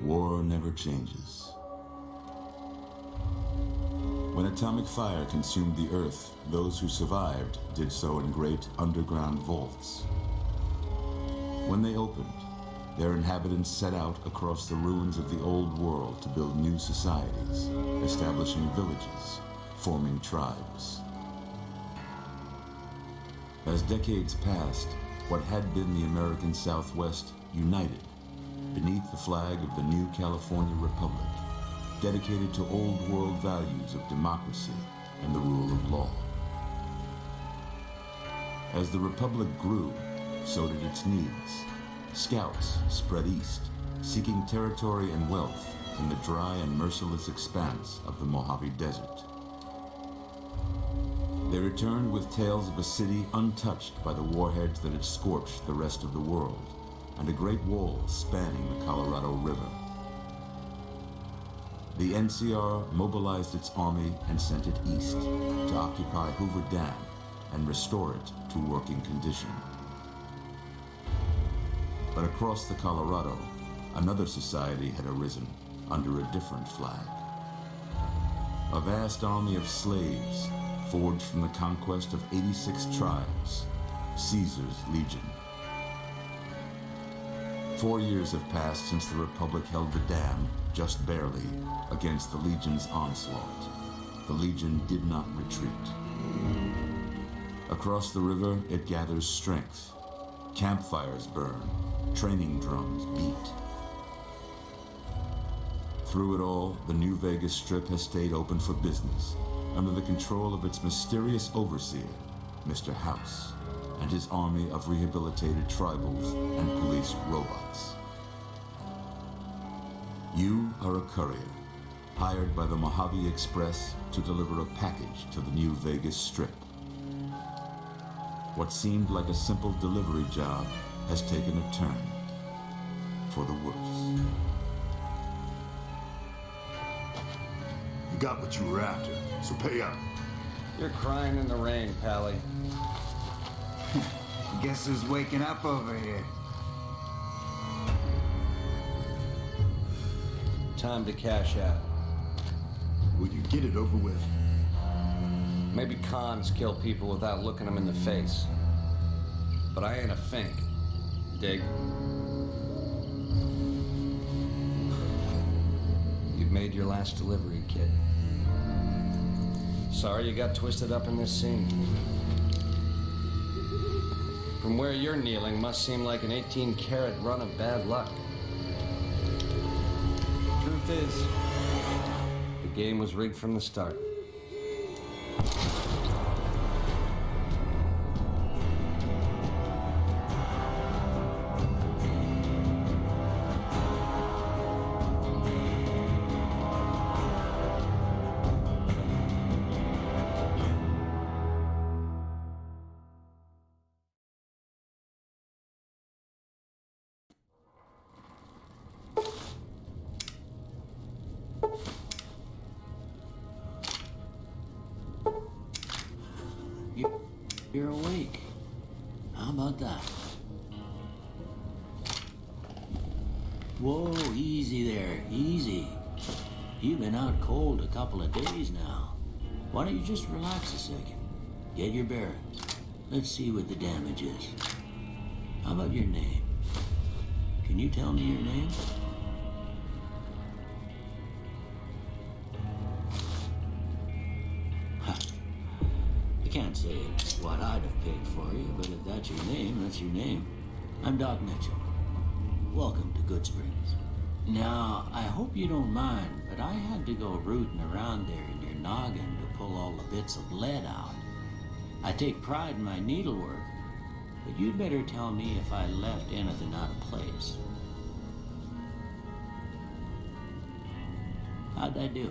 War never changes. When atomic fire consumed the Earth, those who survived did so in great underground vaults. When they opened, their inhabitants set out across the ruins of the old world to build new societies, establishing villages, forming tribes. As decades passed, what had been the American Southwest united beneath the flag of the new California Republic, dedicated to old world values of democracy and the rule of law. As the Republic grew, so did its needs. Scouts spread east, seeking territory and wealth in the dry and merciless expanse of the Mojave Desert. They returned with tales of a city untouched by the warheads that had scorched the rest of the world, and a great wall spanning the Colorado River. The NCR mobilized its army and sent it east to occupy Hoover Dam and restore it to working condition. But across the Colorado, another society had arisen under a different flag. A vast army of slaves forged from the conquest of 86 tribes, Caesar's Legion. 4 years have passed since the Republic held the dam, just barely, against the Legion's onslaught. The Legion did not retreat. Across the river, it gathers strength. Campfires burn, training drums beat. Through it all, the New Vegas Strip has stayed open for business, under the control of its mysterious overseer, Mr. House, and his army of rehabilitated tribals and police robots. You are a courier, hired by the Mojave Express to deliver a package to the New Vegas Strip. What seemed like a simple delivery job has taken a turn for the worse. You got what you were after, so pay up. You're crying in the rain, Pally. Guess who's waking up over here? Time to cash out. Will you get it over with? Maybe cons kill people without looking them in the face. But I ain't a fink. Dig? You've made your last delivery, kid. Sorry you got twisted up in this scene. From where you're kneeling must seem like an 18-carat run of bad luck. Truth is, the game was rigged from the start. You're awake. How about that? Whoa, easy there, easy. You've been out cold a couple of days now. Why don't you just relax a second? Get your bearings. Let's see what the damage is. How about your name? Can you tell me your name? I can't say what I'd have paid for you, but if that's your name, that's your name. I'm Doc Mitchell. Welcome to Goodsprings. Now, I hope you don't mind, but I had to go rooting around there in your noggin to pull all the bits of lead out. I take pride in my needlework, but you'd better tell me if I left anything out of place. How'd I do?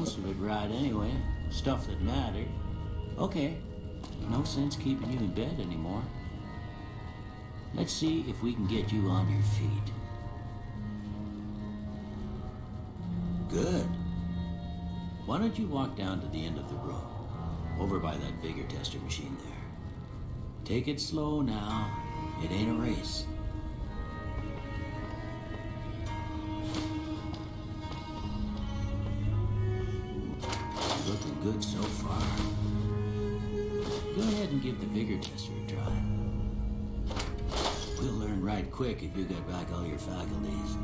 most of it right anyway. Stuff that mattered. Okay, no sense keeping you in bed anymore. Let's see if we can get you on your feet. Good. Why don't you walk down to the end of the room, over by that vigor tester machine there. Take it slow now. It ain't a race. Looking good so far. Go ahead and give the vigor tester a try. We'll learn right quick if you get back all your faculties.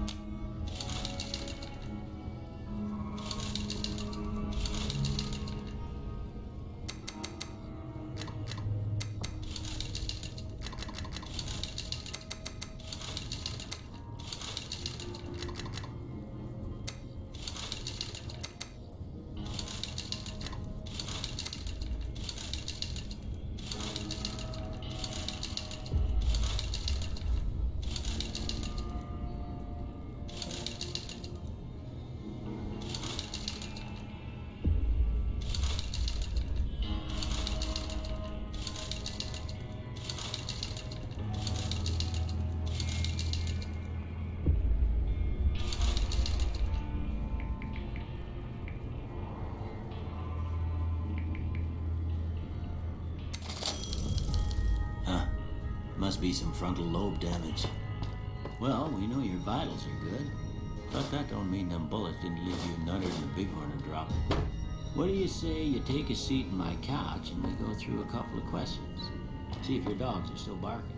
Must be some frontal lobe damage. Well, we know your vitals are good, but that don't mean them bullets didn't leave you nuttered in the bighorn and drop it. What do you say you take a seat in my couch and we go through a couple of questions? See if your dogs are still barking.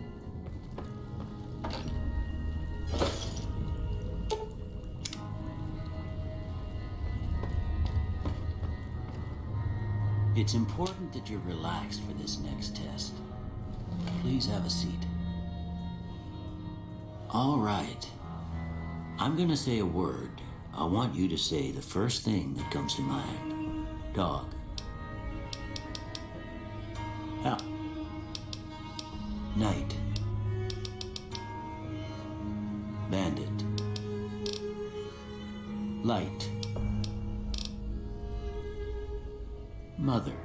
It's important that you're relaxed for this next test. Please have a seat. All right. I'm gonna say a word. I want you to say the first thing that comes to mind. Dog. Hell. Night. Bandit. Light. Mother.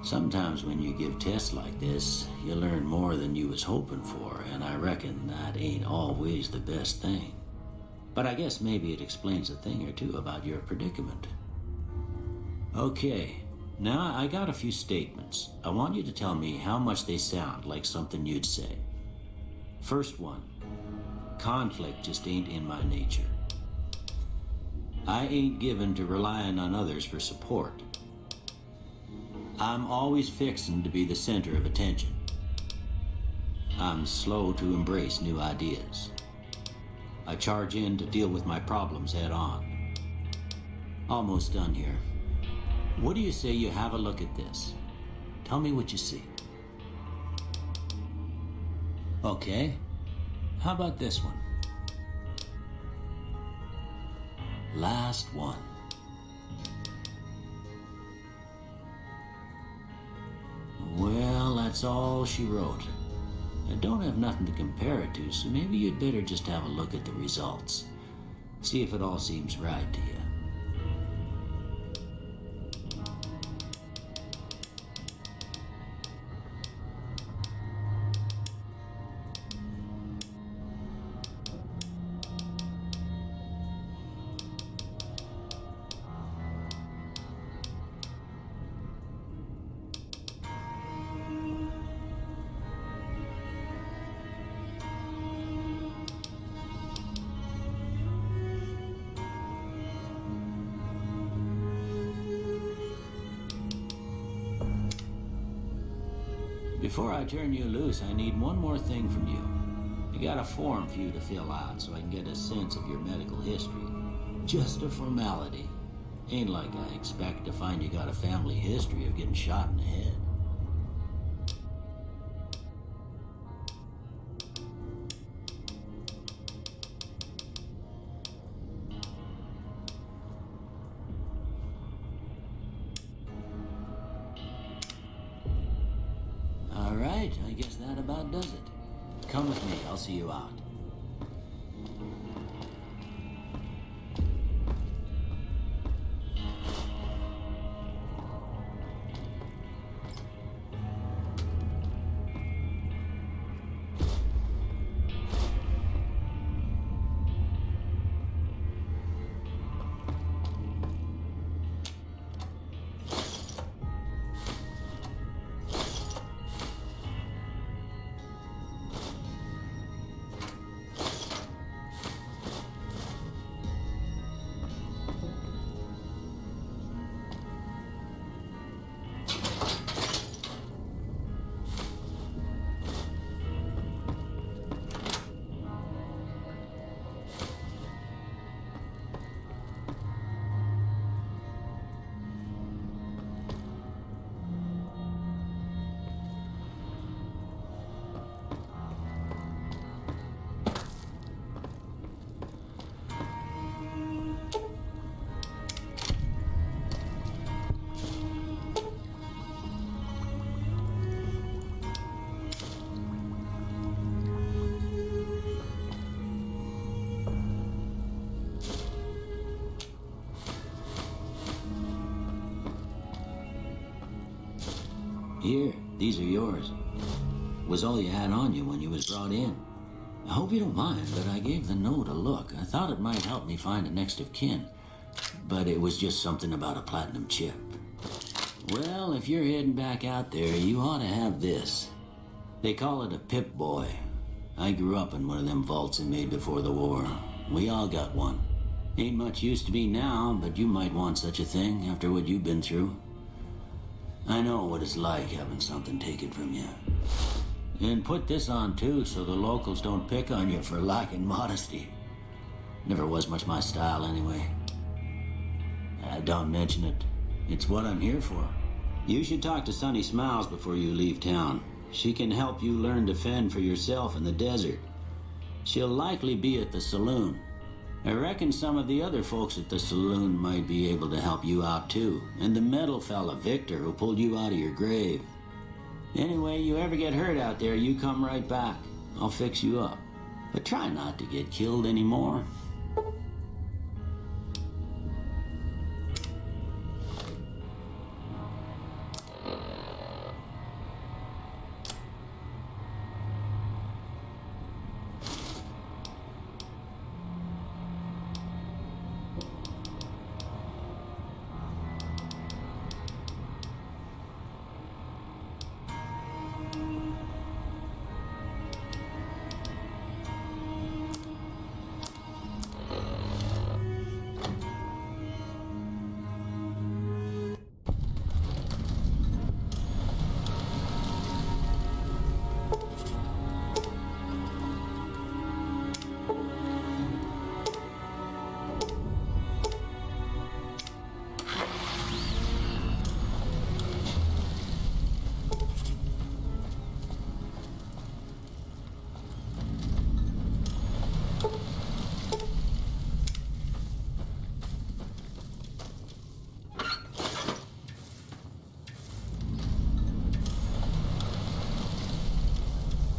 Sometimes when you give tests like this, you learn more than you was hoping for, and I reckon that ain't always the best thing. But I guess maybe it explains a thing or two about your predicament. Okay, now I got a few statements. I want you to tell me how much they sound like something you'd say. First one, conflict just ain't in my nature. I ain't given to relying on others for support. I'm always fixin' to be the center of attention. I'm slow to embrace new ideas. I charge in to deal with my problems head on. Almost done here. What do you say you have a look at this? Tell me what you see. Okay. How about this one? Last one. Well, that's all she wrote. I don't have nothing to compare it to, so maybe you'd better just have a look at the results. See if it all seems right to you. Before I turn you loose, I need one more thing from you. I got a form for you to fill out so I can get a sense of your medical history. Just a formality. Ain't like I expect to find you got a family history of getting shot in the head. I guess that about does it. Come with me, I'll see you out. Here, these are yours. Was all you had on you when you was brought in. I hope you don't mind, but I gave the note a look. I thought it might help me find a next of kin. But it was just something about a platinum chip. Well, if you're heading back out there, you ought to have this. They call it a Pip-Boy. I grew up in one of them vaults they made before the war. We all got one. Ain't much use to me now, but you might want such a thing after what you've been through. I know what it's like having something taken from you. And put this on too, so the locals don't pick on you for lacking modesty. Never was much my style anyway. Don't mention it. It's what I'm here for. You should talk to Sunny Smiles before you leave town. She can help you learn to fend for yourself in the desert. She'll likely be at the saloon. I reckon some of the other folks at the saloon might be able to help you out too. And the metal fella, Victor, who pulled you out of your grave. Anyway, you ever get hurt out there, you come right back. I'll fix you up. But try not to get killed anymore.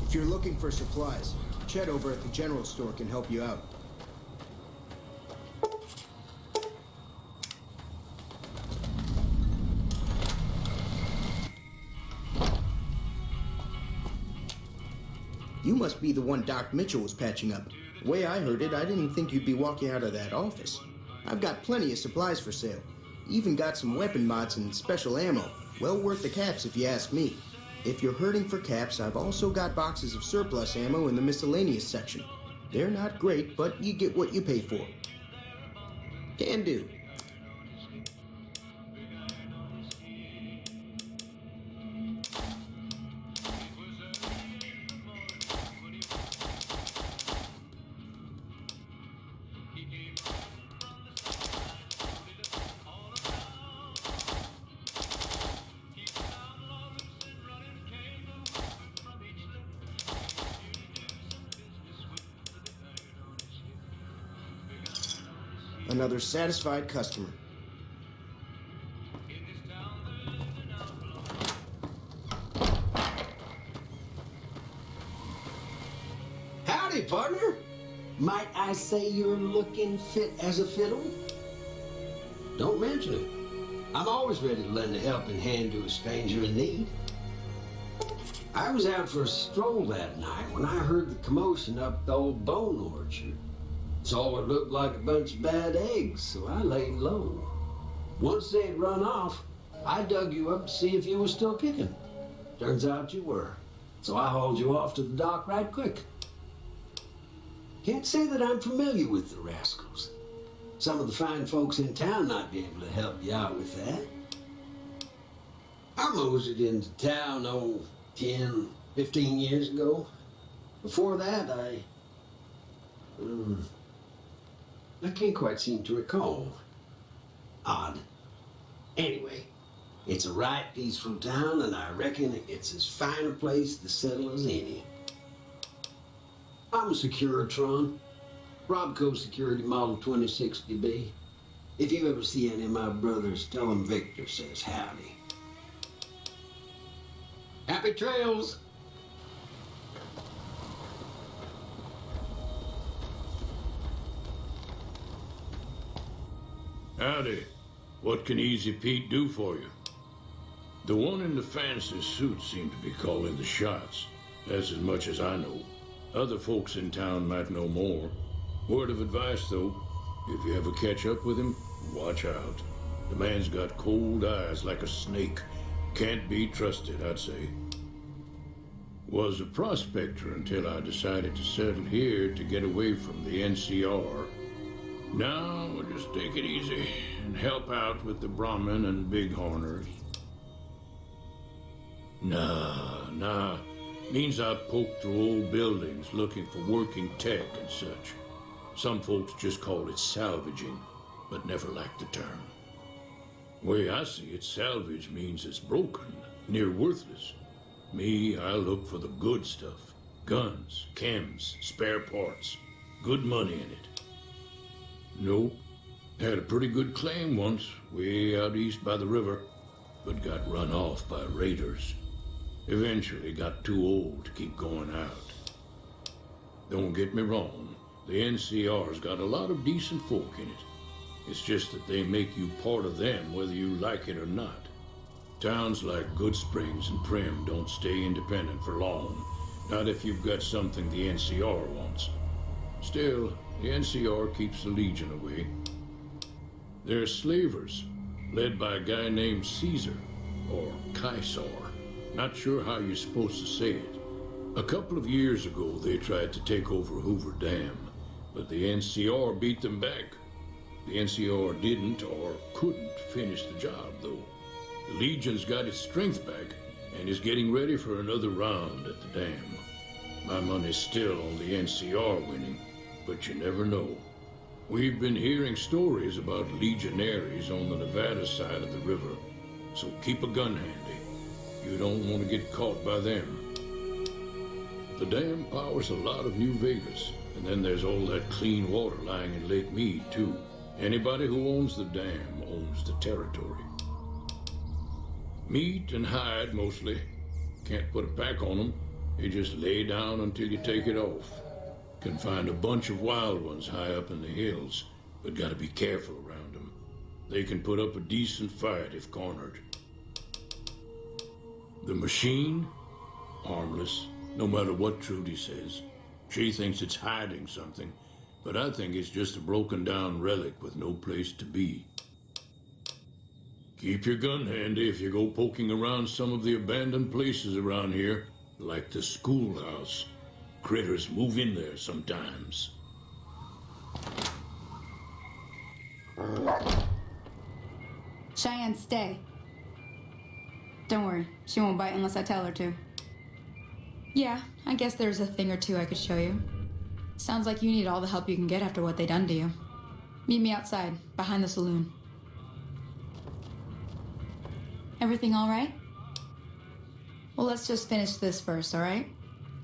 If you're looking for supplies, Chet over at the general store can help you out. You must be the one Doc Mitchell was patching up. The way I heard it, I didn't think you'd be walking out of that office. I've got plenty of supplies for sale. Even got some weapon mods and special ammo. Well worth the caps if you ask me. If you're hurting for caps, I've also got boxes of surplus ammo in the miscellaneous section. They're not great, but you get what you pay for. Can do. Another satisfied customer. Howdy, partner. Might I say you're looking fit as a fiddle? Don't mention it. I'm always ready to lend a helping hand to a stranger in need. I was out for a stroll that night when I heard the commotion up the old bone orchard. Saw what looked like a bunch of bad eggs, so I laid low. Once they'd run off, I dug you up to see if you were still kicking. Turns out you were, so I hauled you off to the dock right quick. Can't say that I'm familiar with the rascals. Some of the fine folks in town might be able to help you out with that. I moseyed into town, 10, 15 years ago. Before that, I can't quite seem to recall. Odd. Anyway, it's a right peaceful town, and I reckon it's as fine a place to settle as any. I'm a Securitron, Robco Security Model 2060B. If you ever see any of my brothers, tell them Victor says howdy. Happy trails! Howdy. What can Easy Pete do for you? The one in the fancy suit seemed to be calling the shots. That's as much as I know. Other folks in town might know more. Word of advice, though, if you ever catch up with him, watch out. The man's got cold eyes like a snake. Can't be trusted, I'd say. Was a prospector until I decided to settle here to get away from the NCR. Now we'll just take it easy and help out with the Brahmin and Bighorners. Nah. Means I poke through old buildings looking for working tech and such. Some folks just call it salvaging, but never liked the term. Way I see it, salvage means it's broken, near worthless. Me, I look for the good stuff. Guns, chems, spare parts. Good money in it. Nope. Had a pretty good claim once, way out east by the river, but got run off by raiders. Eventually got too old to keep going out. Don't get me wrong, the NCR's got a lot of decent folk in it. It's just that they make you part of them whether you like it or not. Towns like Goodsprings and Prim don't stay independent for long, not if you've got something the NCR wants. Still, the NCR keeps the Legion away. They're slavers, led by a guy named Caesar, or K-Stro. Not sure how you're supposed to say it. A couple of years ago, they tried to take over Hoover Dam, but the NCR beat them back. The NCR didn't or couldn't finish the job, though. The Legion's got its strength back and is getting ready for another round at the dam. My money's still on the NCR winning, but you never know. We've been hearing stories about legionaries on the Nevada side of the river, so keep a gun handy. You don't want to get caught by them. The dam powers a lot of New Vegas, and then there's all that clean water lying in Lake Mead, too. Anybody who owns the dam owns the territory. Meat and hide, mostly. Can't put a pack on them. You just lay down until you take it off. Can find a bunch of wild ones high up in the hills, but gotta be careful around them. They can put up a decent fight if cornered. The machine? Harmless, no matter what Trudy says. She thinks it's hiding something, but I think it's just a broken down relic with no place to be. Keep your gun handy if you go poking around some of the abandoned places around here, like the schoolhouse. Critters move in there sometimes. Cheyenne, stay. Don't worry, she won't bite unless I tell her to. Yeah, I guess there's a thing or two I could show you. Sounds like you need all the help you can get after what they done to you. Meet me outside, behind the saloon. Everything all right? Well, let's just finish this first, all right?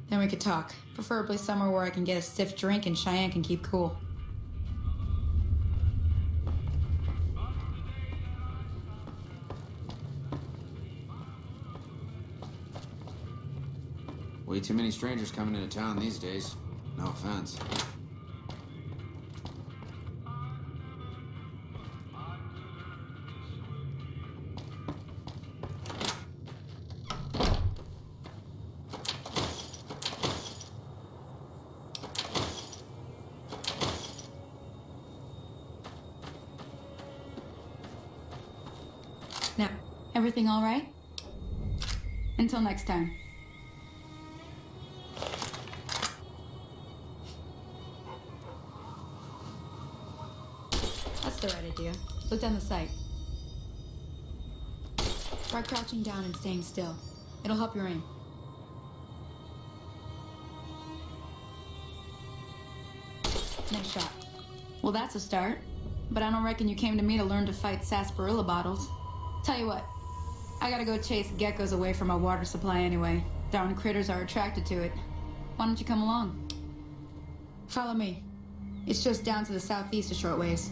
Then we could talk. Preferably somewhere where I can get a stiff drink and Cheyenne can keep cool. Way too many strangers coming into town these days. No offense. Now, everything all right? Until next time. That's the right idea. Look down the sight. Try crouching down and staying still. It'll help your aim. Nice shot. Well, that's a start. But I don't reckon you came to me to learn to fight sarsaparilla bottles. Tell you what, I gotta go chase geckos away from my water supply anyway. Darn critters are attracted to it. Why don't you come along? Follow me. It's just down to the southeast a short ways.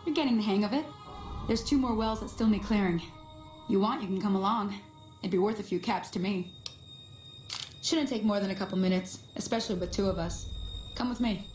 You're getting the hang of it. There's 2 more wells that still need clearing. You want, you can come along. It'd be worth a few caps to me. Shouldn't take more than a couple minutes, especially with 2 of us. Come with me.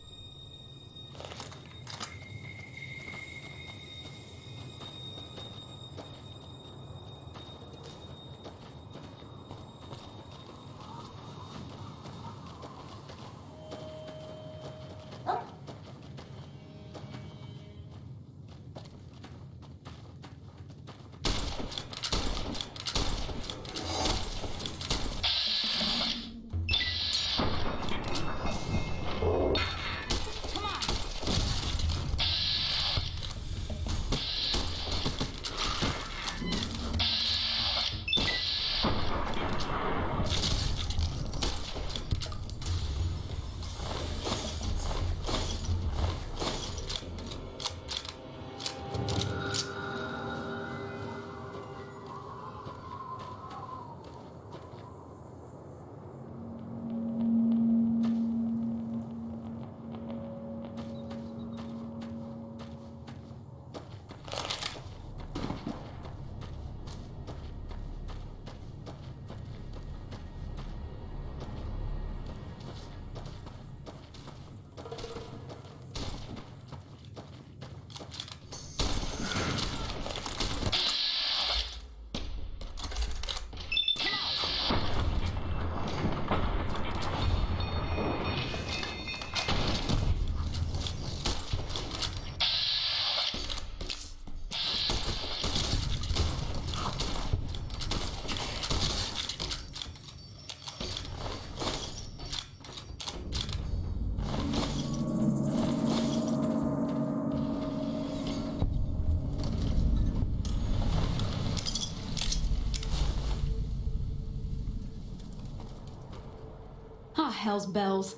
Ah, hell's bells.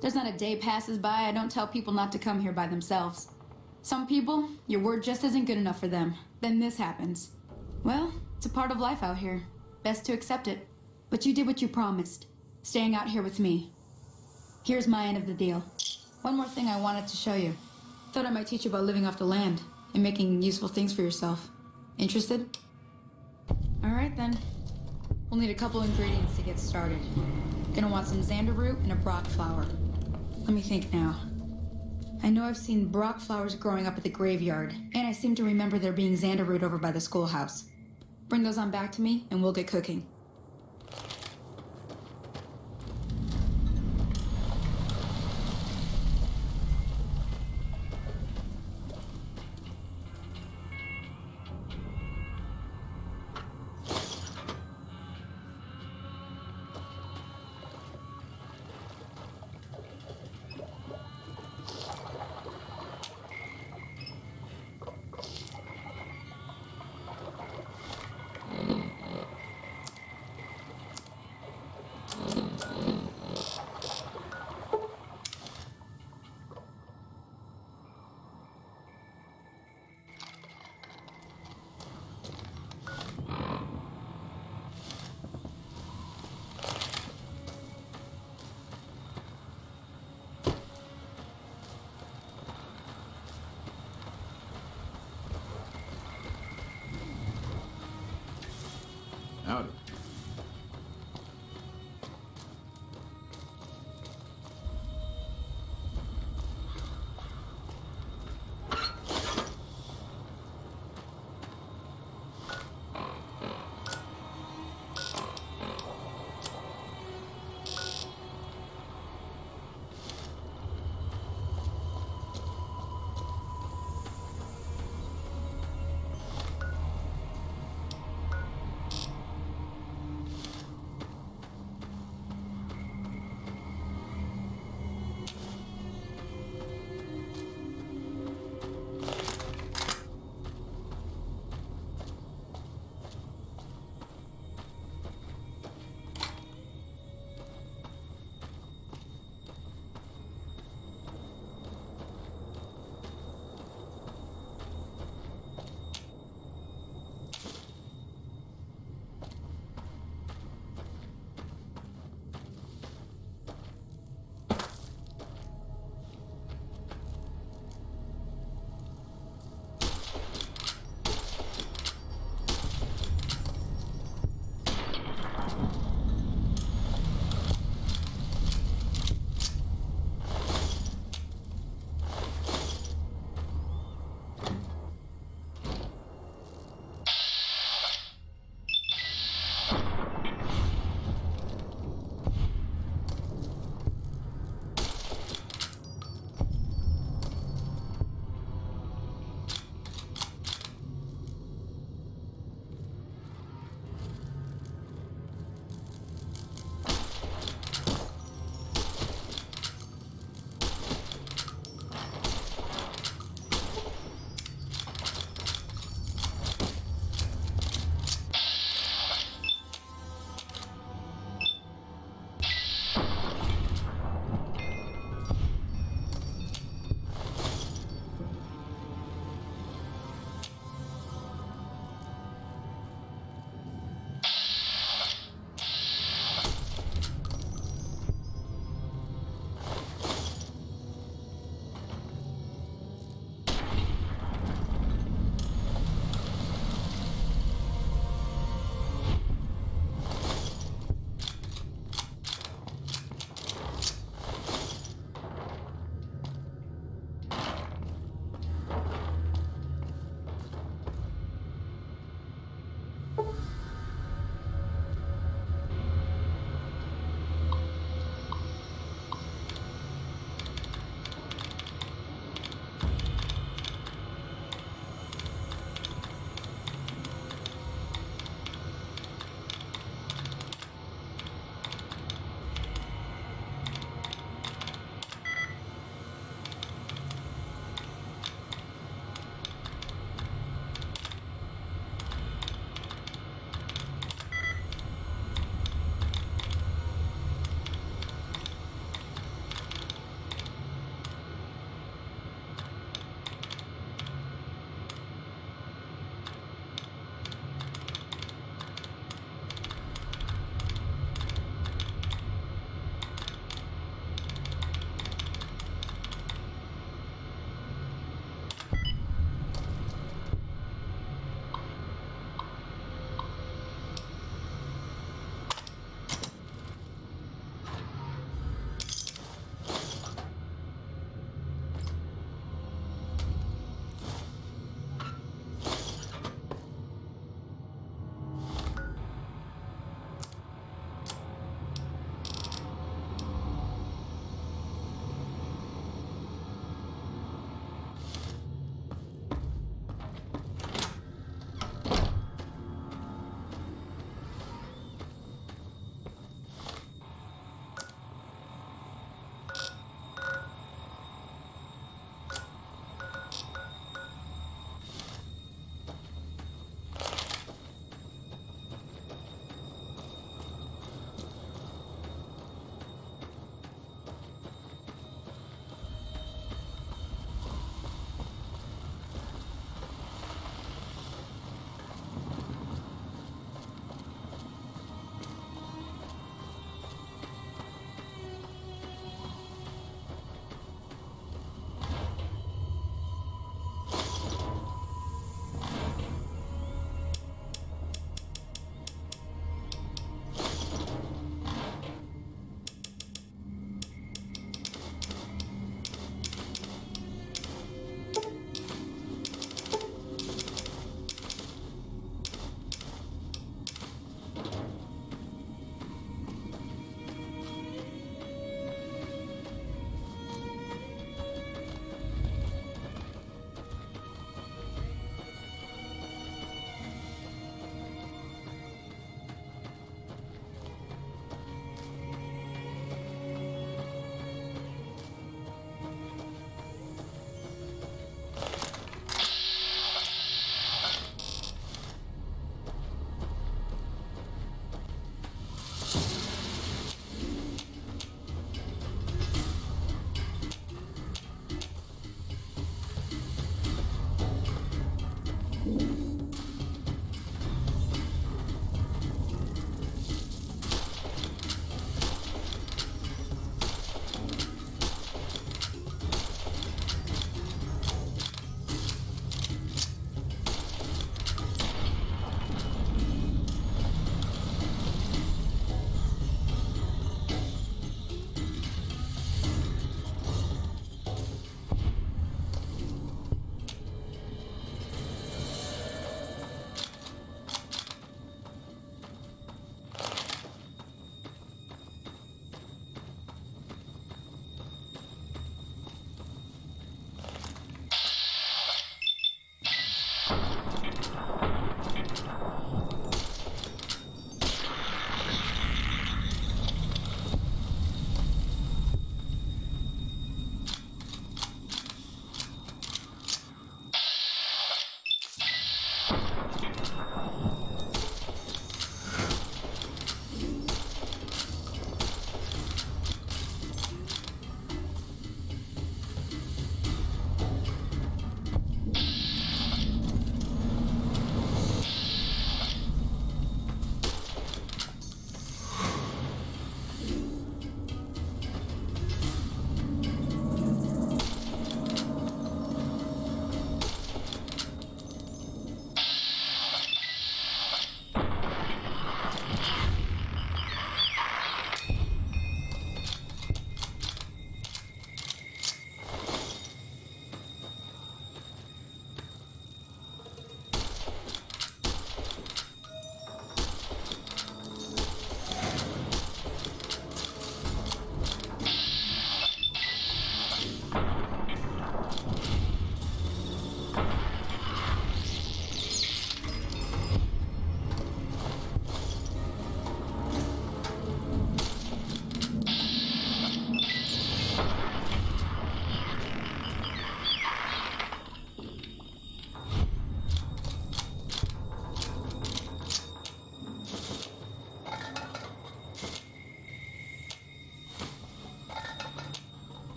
There's not a day passes by I don't tell people not to come here by themselves. Some people, your word just isn't good enough for them. Then this happens. Well, it's a part of life out here. Best to accept it. But you did what you promised, staying out here with me. Here's my end of the deal. One more thing I wanted to show you. Thought I might teach you about living off the land and making useful things for yourself. Interested? All right then. We'll need a couple ingredients to get started. Gonna want some xander root and a brock flower. Let me think now. I know I've seen brock flowers growing up at the graveyard, and I seem to remember there being xander root over by the schoolhouse. Bring those on back to me, and we'll get cooking.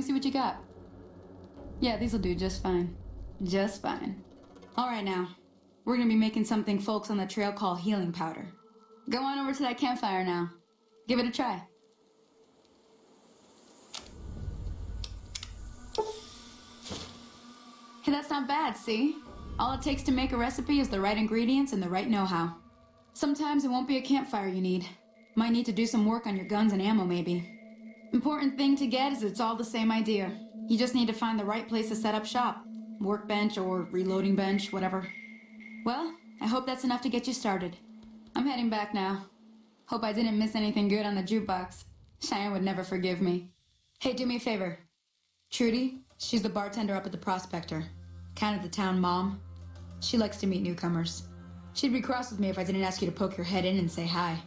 see what you got. Yeah, these'll do just fine. Just fine. All right, now. We're gonna be making something folks on the trail call healing powder. Go on over to that campfire now. Give it a try. Hey, that's not bad, see? All it takes to make a recipe is the right ingredients and the right know-how. Sometimes it won't be a campfire you need. Might need to do some work on your guns and ammo, maybe. Important thing to get is it's all the same idea. You just need to find the right place to set up shop. Workbench or reloading bench, whatever. Well, I hope that's enough to get you started. I'm heading back now. Hope I didn't miss anything good on the jukebox. Cheyenne would never forgive me. Hey, do me a favor. Trudy, she's the bartender up at the Prospector. Kind of the town mom. She likes to meet newcomers. She'd be cross with me if I didn't ask you to poke your head in and say hi.